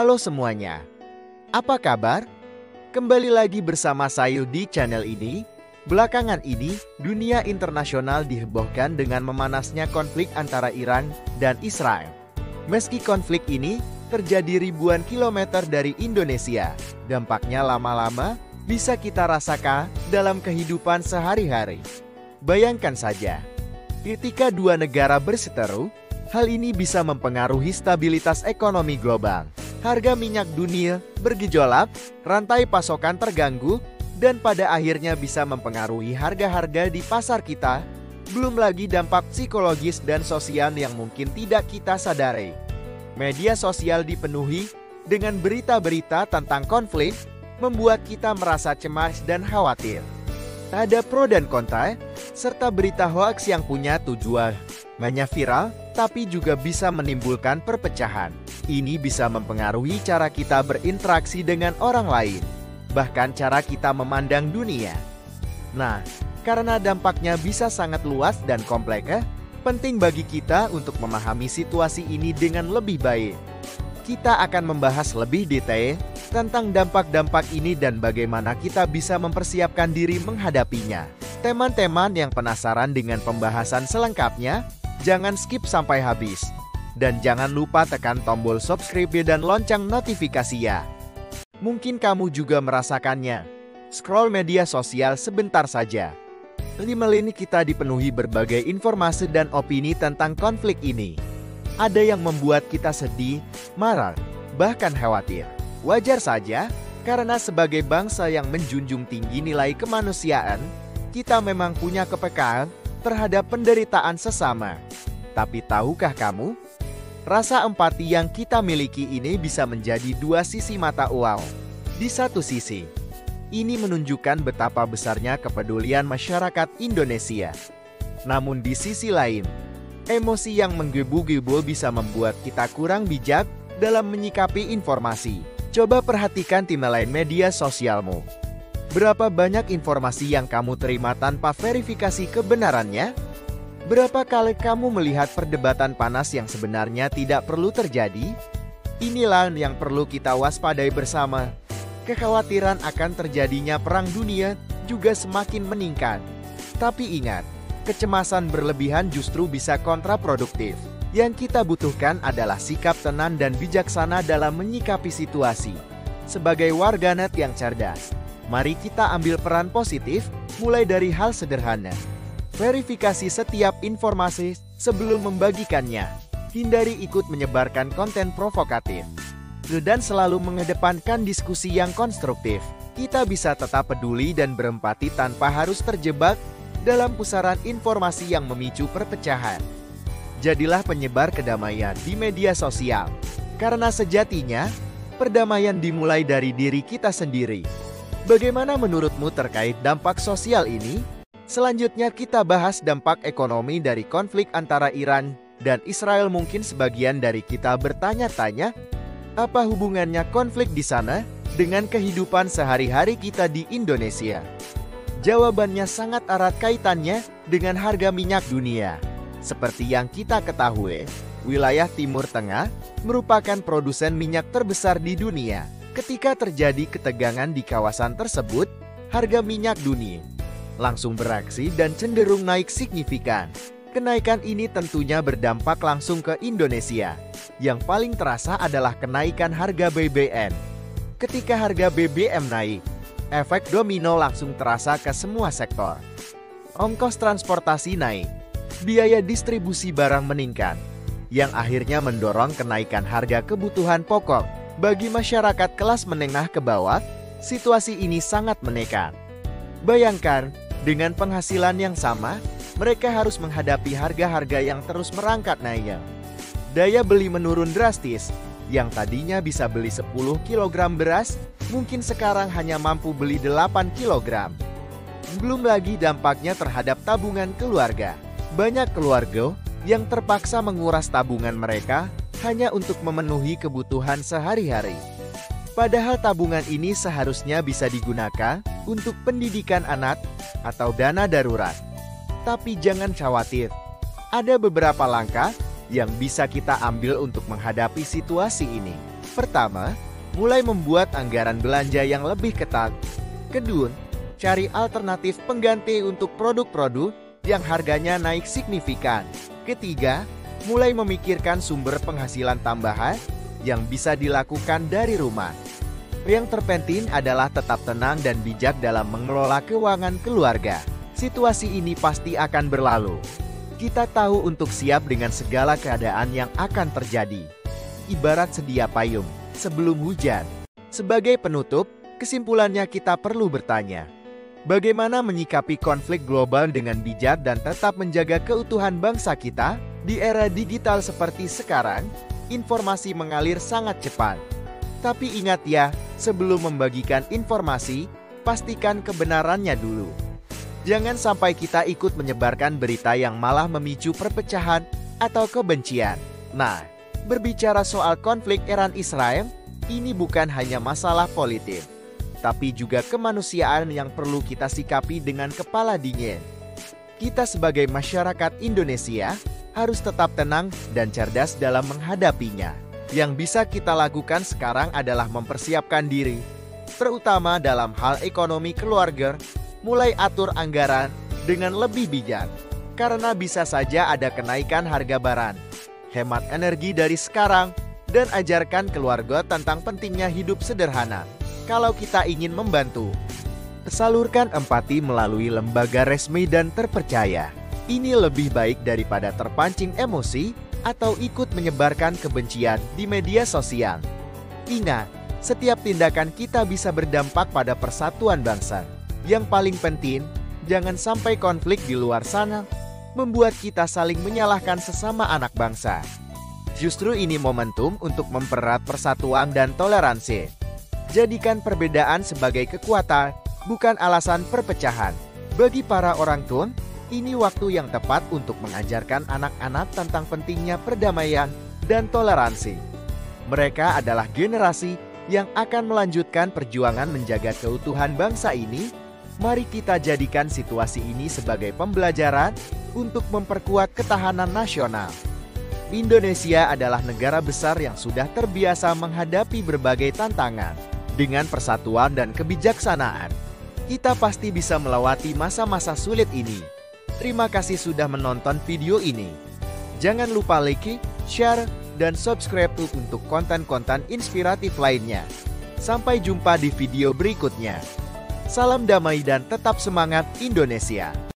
Halo semuanya, apa kabar? Kembali lagi bersama saya di channel ini. Belakangan ini, dunia internasional dihebohkan dengan memanasnya konflik antara Iran dan Israel. Meski konflik ini terjadi ribuan kilometer dari Indonesia, dampaknya lama-lama bisa kita rasakan dalam kehidupan sehari-hari. Bayangkan saja, ketika dua negara berseteru, hal ini bisa mempengaruhi stabilitas ekonomi global. Harga minyak dunia bergejolak, rantai pasokan terganggu, dan pada akhirnya bisa mempengaruhi harga-harga di pasar kita. Belum lagi dampak psikologis dan sosial yang mungkin tidak kita sadari. Media sosial dipenuhi dengan berita-berita tentang konflik, membuat kita merasa cemas dan khawatir. Ada pro dan kontra, serta berita hoaks yang punya tujuan hanya viral, tapi juga bisa menimbulkan perpecahan. Ini bisa mempengaruhi cara kita berinteraksi dengan orang lain, bahkan cara kita memandang dunia. Nah, karena dampaknya bisa sangat luas dan kompleks, penting bagi kita untuk memahami situasi ini dengan lebih baik. Kita akan membahas lebih detail tentang dampak-dampak ini dan bagaimana kita bisa mempersiapkan diri menghadapinya. Teman-teman yang penasaran dengan pembahasan selengkapnya, jangan skip sampai habis. Dan jangan lupa tekan tombol subscribe dan lonceng notifikasi ya. Mungkin kamu juga merasakannya. Scroll media sosial sebentar saja. 5 lini kita dipenuhi berbagai informasi dan opini tentang konflik ini. Ada yang membuat kita sedih, marah, bahkan khawatir. Wajar saja, karena sebagai bangsa yang menjunjung tinggi nilai kemanusiaan, kita memang punya kepekaan terhadap penderitaan sesama. Tapi tahukah kamu? Rasa empati yang kita miliki ini bisa menjadi dua sisi mata uang. Di satu sisi, ini menunjukkan betapa besarnya kepedulian masyarakat Indonesia. Namun di sisi lain, emosi yang menggebu-gebu bisa membuat kita kurang bijak dalam menyikapi informasi. Coba perhatikan timeline media sosialmu. Berapa banyak informasi yang kamu terima tanpa verifikasi kebenarannya? Berapa kali kamu melihat perdebatan panas yang sebenarnya tidak perlu terjadi? Inilah yang perlu kita waspadai bersama. Kekhawatiran akan terjadinya perang dunia juga semakin meningkat. Tapi ingat, kecemasan berlebihan justru bisa kontraproduktif. Yang kita butuhkan adalah sikap tenang dan bijaksana dalam menyikapi situasi. Sebagai warganet yang cerdas, mari kita ambil peran positif, mulai dari hal sederhana. Verifikasi setiap informasi sebelum membagikannya. Hindari ikut menyebarkan konten provokatif. Dan selalu mengedepankan diskusi yang konstruktif. Kita bisa tetap peduli dan berempati tanpa harus terjebak dalam pusaran informasi yang memicu perpecahan. Jadilah penyebar kedamaian di media sosial. Karena sejatinya, perdamaian dimulai dari diri kita sendiri. Bagaimana menurutmu terkait dampak sosial ini? Selanjutnya kita bahas dampak ekonomi dari konflik antara Iran dan Israel. Mungkin sebagian dari kita bertanya-tanya, apa hubungannya konflik di sana dengan kehidupan sehari-hari kita di Indonesia? Jawabannya sangat erat kaitannya dengan harga minyak dunia. Seperti yang kita ketahui, wilayah Timur Tengah merupakan produsen minyak terbesar di dunia. Ketika terjadi ketegangan di kawasan tersebut, harga minyak dunia langsung beraksi dan cenderung naik signifikan. Kenaikan ini tentunya berdampak langsung ke Indonesia. Yang paling terasa adalah kenaikan harga BBM. Ketika harga BBM naik, efek domino langsung terasa ke semua sektor. Ongkos transportasi naik, biaya distribusi barang meningkat, yang akhirnya mendorong kenaikan harga kebutuhan pokok. Bagi masyarakat kelas menengah ke bawah, situasi ini sangat menekan. Bayangkan, dengan penghasilan yang sama, mereka harus menghadapi harga-harga yang terus merangkak naik. Daya beli menurun drastis, yang tadinya bisa beli 10 kg beras, mungkin sekarang hanya mampu beli 8 kg. Belum lagi dampaknya terhadap tabungan keluarga. Banyak keluarga yang terpaksa menguras tabungan mereka hanya untuk memenuhi kebutuhan sehari-hari. Padahal tabungan ini seharusnya bisa digunakan untuk pendidikan anak atau dana darurat. Tapi jangan khawatir, ada beberapa langkah yang bisa kita ambil untuk menghadapi situasi ini. Pertama, mulai membuat anggaran belanja yang lebih ketat. Kedua, cari alternatif pengganti untuk produk-produk yang harganya naik signifikan. Ketiga, mulai memikirkan sumber penghasilan tambahan yang bisa dilakukan dari rumah. Yang terpenting adalah tetap tenang dan bijak dalam mengelola keuangan keluarga. Situasi ini pasti akan berlalu. Kita tahu untuk siap dengan segala keadaan yang akan terjadi. Ibarat sedia payung sebelum hujan. Sebagai penutup, kesimpulannya kita perlu bertanya, bagaimana menyikapi konflik global dengan bijak dan tetap menjaga keutuhan bangsa kita? Di era digital seperti sekarang, informasi mengalir sangat cepat. Tapi ingat ya, sebelum membagikan informasi, pastikan kebenarannya dulu. Jangan sampai kita ikut menyebarkan berita yang malah memicu perpecahan atau kebencian. Nah, berbicara soal konflik Iran-Israel, ini bukan hanya masalah politik, tapi juga kemanusiaan yang perlu kita sikapi dengan kepala dingin. Kita sebagai masyarakat Indonesia harus tetap tenang dan cerdas dalam menghadapinya. Yang bisa kita lakukan sekarang adalah mempersiapkan diri, terutama dalam hal ekonomi keluarga, mulai atur anggaran dengan lebih bijak, karena bisa saja ada kenaikan harga barang. Hemat energi dari sekarang, dan ajarkan keluarga tentang pentingnya hidup sederhana. Kalau kita ingin membantu, salurkan empati melalui lembaga resmi dan terpercaya. Ini lebih baik daripada terpancing emosi atau ikut menyebarkan kebencian di media sosial. Ingat, setiap tindakan kita bisa berdampak pada persatuan bangsa. Yang paling penting, jangan sampai konflik di luar sana membuat kita saling menyalahkan sesama anak bangsa. Justru ini momentum untuk mempererat persatuan dan toleransi. Jadikan perbedaan sebagai kekuatan, bukan alasan perpecahan. Bagi para orang tua, ini waktu yang tepat untuk mengajarkan anak-anak tentang pentingnya perdamaian dan toleransi. Mereka adalah generasi yang akan melanjutkan perjuangan menjaga keutuhan bangsa ini. Mari kita jadikan situasi ini sebagai pembelajaran untuk memperkuat ketahanan nasional. Indonesia adalah negara besar yang sudah terbiasa menghadapi berbagai tantangan. Dengan persatuan dan kebijaksanaan, kita pasti bisa melewati masa-masa sulit ini. Terima kasih sudah menonton video ini. Jangan lupa like, share, dan subscribe untuk konten-konten inspiratif lainnya. Sampai jumpa di video berikutnya. Salam damai dan tetap semangat Indonesia.